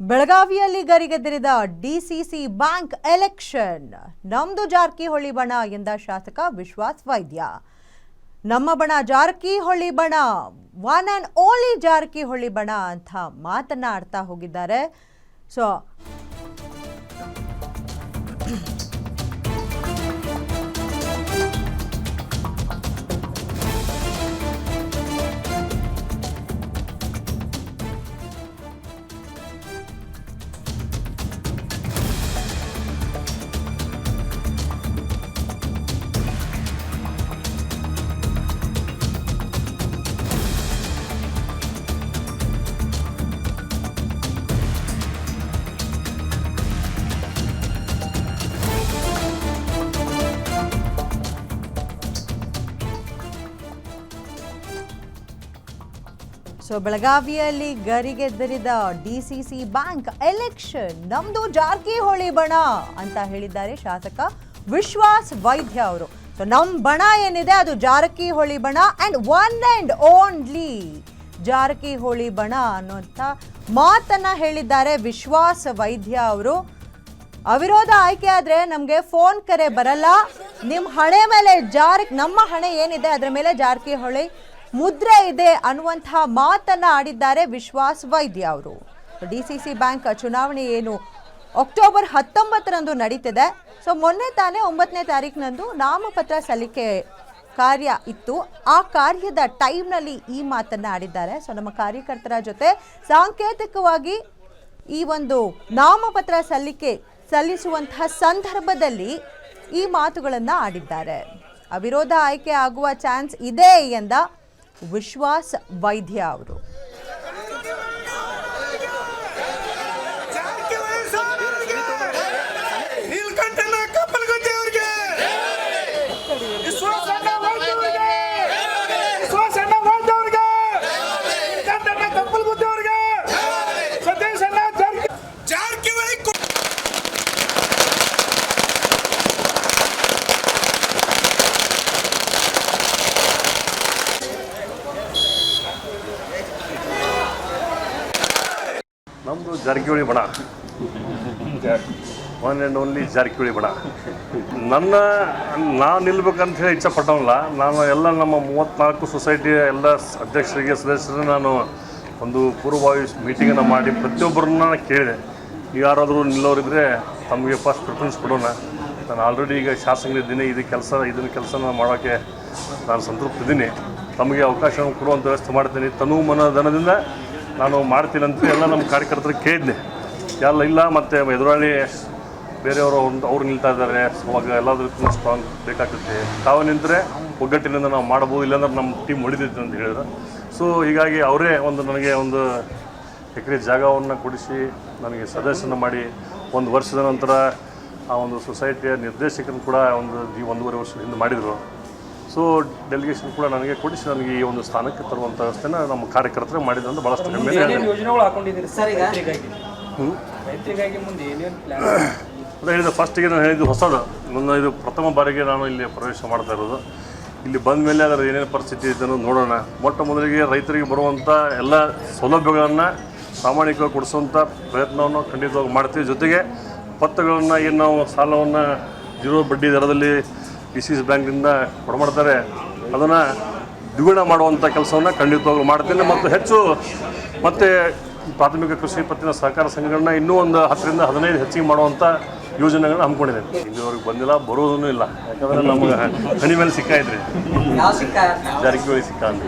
ಬೆಳಗಾವಿಯಲ್ಲಿ ಗರಿಗೆದರಿದ DCC bank election. ನಮ್ದು ಜಾರಕಿಹೊಳಿ ಬಣ ಎಂದ ಶಾಸಕ ವಿಶ್ವಾಸ್ ವೈದ್ಯ. ನಮ್ಮ ಬಣ ಜಾರಕಿಹೊಳಿ ಬಣ, ಒನ್ ಅಂಡ್ ಓನ್ಲಿ ಜಾರಕಿಹೊಳಿ ಬಣ ಅಂತ ಮಾತನಾಡ್ತಾ ಹೋಗಿದ್ದಾರೆ. ಸೊ ಬೆಳಗಾವಿಯಲ್ಲಿ ಗರಿಗೆದರಿದ ಡಿಸಿಸಿ ಬ್ಯಾಂಕ್ ಎಲೆಕ್ಷನ್. ನಮ್ದು ಜಾರಕಿಹೊಳಿ ಬಣ ಅಂತ ಹೇಳಿದ್ದಾರೆ ಶಾಸಕ ವಿಶ್ವಾಸ್ ವೈದ್ಯ ಅವರು. ಸೊ ನಮ್ಮ ಬಣ ಏನಿದೆ ಅದು ಜಾರಕಿಹೊಳಿ ಬಣ and one and only Jarkiholi ಬಣ ಅನ್ನುವಂಥ ಮಾತನ್ನ ಹೇಳಿದ್ದಾರೆ ವಿಶ್ವಾಸ್ ವೈದ್ಯ ಅವರು. ಅವಿರೋಧ ಆಯ್ಕೆ ಆದ್ರೆ ನಮಗೆ ಫೋನ್ ಕರೆ ಬರಲ್ಲ, ನಿಮ್ಮ ಹಣೆ ಮೇಲೆ ನಮ್ಮ ಹಣೆ ಏನಿದೆ ಅದರ ಮೇಲೆ ಜಾರಕಿಹೊಳಿ ಮುದ್ರೆ ಇದೆ ಅನ್ನುವಂತಹ ಮಾತನ್ನ ಆಡಿದ್ದಾರೆ ವಿಶ್ವಾಸ್ ವೈದ್ಯ ಅವರು. ಡಿಸಿಸಿ ಬ್ಯಾಂಕ್ ಚುನಾವಣೆ ಏನು ಅಕ್ಟೋಬರ್ 19ರಂದು ನಡೀತಿದೆ. ಸೊ ಮೊನ್ನೆ ತಾನೇ 9ನೇ ತಾರೀಕಿನಂದು ನಾಮಪತ್ರ ಸಲ್ಲಿಕೆ ಕಾರ್ಯ ಇತ್ತು. ಆ ಕಾರ್ಯದ ಟೈಮ್ನಲ್ಲಿ ಈ ಮಾತನ್ನ ಆಡಿದ್ದಾರೆ. ಸೊ ನಮ್ಮ ಕಾರ್ಯಕರ್ತರ ಜೊತೆ ಸಾಂಕೇತಿಕವಾಗಿ ಈ ಒಂದು ನಾಮಪತ್ರ ಸಲ್ಲಿಸುವಂತಹ ಸಂದರ್ಭದಲ್ಲಿ ಈ ಮಾತುಗಳನ್ನ ಆಡಿದ್ದಾರೆ. ಅವಿರೋಧ ಆಯ್ಕೆ ಆಗುವ ಚಾನ್ಸ್ ಇದೆ ಎಂದ ವಿಶ್ವಾಸ್ ವೈದ್ಯ ಅವರು. ನಮ್ಮದು ಜಾರಕಿಹೊಳಿ ಬಣ, ಒನ್ ಆ್ಯಂಡ್ ಓನ್ಲಿ ಜಾರಕಿಹೊಳಿ ಬಣ. ನಾನು ನಿಲ್ಬೇಕಂತ ಹೇಳಿ ಇಚ್ಛೆ ಪಟ್ಟವಲ್ಲ. ನಾನು ಎಲ್ಲ ನಮ್ಮ 34 ಸೊಸೈಟಿಯ ಎಲ್ಲ ಅಧ್ಯಕ್ಷರಿಗೆ ಸದಸ್ಯರು ನಾನು ಒಂದು ಪೂರ್ವಭಾವಿ ಮೀಟಿಂಗನ್ನು ಮಾಡಿ ಪ್ರತಿಯೊಬ್ಬರನ್ನ ಕೇಳಿದೆ. ಯಾರಾದರೂ ನಿಲ್ಲೋರಿದ್ದರೆ ತಮಗೆ ಫಸ್ಟ್ ಪ್ರಿಫರೆನ್ಸ್ ಕೊಡೋಣ. ನಾನು ಆಲ್ರೆಡಿ ಈಗ ಶಾಸಕರಿದ್ದೀನಿ, ಇದನ್ನು ಕೆಲಸನ ಮಾಡೋಕ್ಕೆ ನಾನು ಸಂತೃಪ್ತಿದ್ದೀನಿ. ತಮಗೆ ಅವಕಾಶ ಕೊಡುವಂಥ ವ್ಯವಸ್ಥೆ ಮಾಡ್ತೀನಿ. ತನು ಮನಧನದಿಂದ ನಾನು ಮಾಡ್ತೀನಿ ಅಂತ ಎಲ್ಲ ನಮ್ಮ ಕಾರ್ಯಕರ್ತರಿಗೆ ಕೇಳಿದ್ದೆ. ಇಲ್ಲ ಮತ್ತು ಎದುರಾಳಿ ಬೇರೆಯವರು ಅವ್ರು ನಿಲ್ತಾ ಇದ್ದಾರೆ, ಅವಾಗ ಎಲ್ಲದಕ್ಕೂ ಸ್ಟ್ರಾಂಗ್ ಬೇಕಾಗುತ್ತೆ. ತಾವು ನಿಂತರೆ ಒಗ್ಗಟ್ಟಿನಿಂದ ನಾವು ಮಾಡ್ಬೋದು, ಇಲ್ಲಾಂದ್ರೆ ನಮ್ಮ ಟೀಮ್ ಹೊಡಿತೈತೆ ಅಂತ ಹೇಳಿದ್ರು. ಸೊ ಹೀಗಾಗಿ ಅವರೇ ನನಗೆ ಒಂದು ಎಕರೆ ಜಾಗವನ್ನು ಕೊಡಿಸಿ ನನಗೆ ಸದಸ್ಯನ ಮಾಡಿ 1 ವರ್ಷದ ನಂತರ ಆ ಒಂದು ಸೊಸೈಟಿಯ ನಿರ್ದೇಶಕರನ್ನು ಕೂಡ 1.5 ವರ್ಷದ ಹಿಂದೆ ಮಾಡಿದರು. ಸೊ ಡೆಲಿಗೇಷನ್ ಕೂಡ ನನಗೆ ಕೊಡಿಸಿ ನನಗೆ ಈ ಒಂದು ಸ್ಥಾನಕ್ಕೆ ತರುವಂಥ ವ್ಯವಸ್ಥೆನ ನಮ್ಮ ಕಾರ್ಯಕರ್ತರು ಮಾಡಿದ್ರು ಅಂತ ಭಾಳಷ್ಟು ಕಮ್ಮಿ ಹೇಳಿದೆ. ಫಸ್ಟಿಗೆ ನಾನು ಹೇಳಿದ್ದು ಹೊಸದು, ಇದು ಪ್ರಥಮ ಬಾರಿಗೆ ನಾನು ಇಲ್ಲಿ ಪ್ರವೇಶ ಮಾಡ್ತಾ ಇರೋದು. ಇಲ್ಲಿ ಬಂದ ಮೇಲೆ ಅದರ ಏನೇನು ಪರಿಸ್ಥಿತಿ ಇದೆ ಅನ್ನೋದು ನೋಡೋಣ. ಮೊಟ್ಟ ಮೊದಲಿಗೆ ರೈತರಿಗೆ ಬರುವಂಥ ಎಲ್ಲ ಸೌಲಭ್ಯಗಳನ್ನು ಪ್ರಾಮಾಣಿಕವಾಗಿ ಕೊಡಿಸುವಂಥ ಪ್ರಯತ್ನವನ್ನು ಖಂಡಿತವಾಗಿ ಮಾಡ್ತೀವಿ. ಜೊತೆಗೆ ಪತ್ರಗಳನ್ನು ಏನು ನಾವು ಸಾಲವನ್ನು 0 ಬಡ್ಡಿ ದರದಲ್ಲಿ ಡಿಸಿಸಿ ಬ್ಯಾಂಕ್ನಿಂದ ಕೊಡಮಾಡ್ತಾರೆ, ಅದನ್ನು ದ್ವಿಗುಣ ಮಾಡುವಂಥ ಕೆಲಸವನ್ನು ಖಂಡಿತವಾಗ್ಲೂ ಮಾಡ್ತೀನಿ. ಮತ್ತು ಪ್ರಾಥಮಿಕ ಕೃಷಿ ಪತ್ತಿನ ಸಹಕಾರ ಸಂಘಗಳನ್ನ ಇನ್ನೂ ಒಂದು 10ರಿಂದ 15 ಹೆಚ್ಚಿಗೆ ಮಾಡುವಂಥ ಯೋಜನೆಗಳನ್ನ ಹಮ್ಮಿಕೊಂಡಿದ್ದೇನೆ. ಇಲ್ಲಿವರೆಗೆ ಬಂದಿಲ್ಲ, ಬರೋದೂ ಇಲ್ಲ. ಯಾಕಂದರೆ ನಮಗೆ ಹಣಿ ಮೇಲೆ ಸಿಕ್ಕಾಯಿದ್ರಿ, ಜಾರಕಿಹೊಳಿ ಸಿಕ್ಕ ಅಂತ.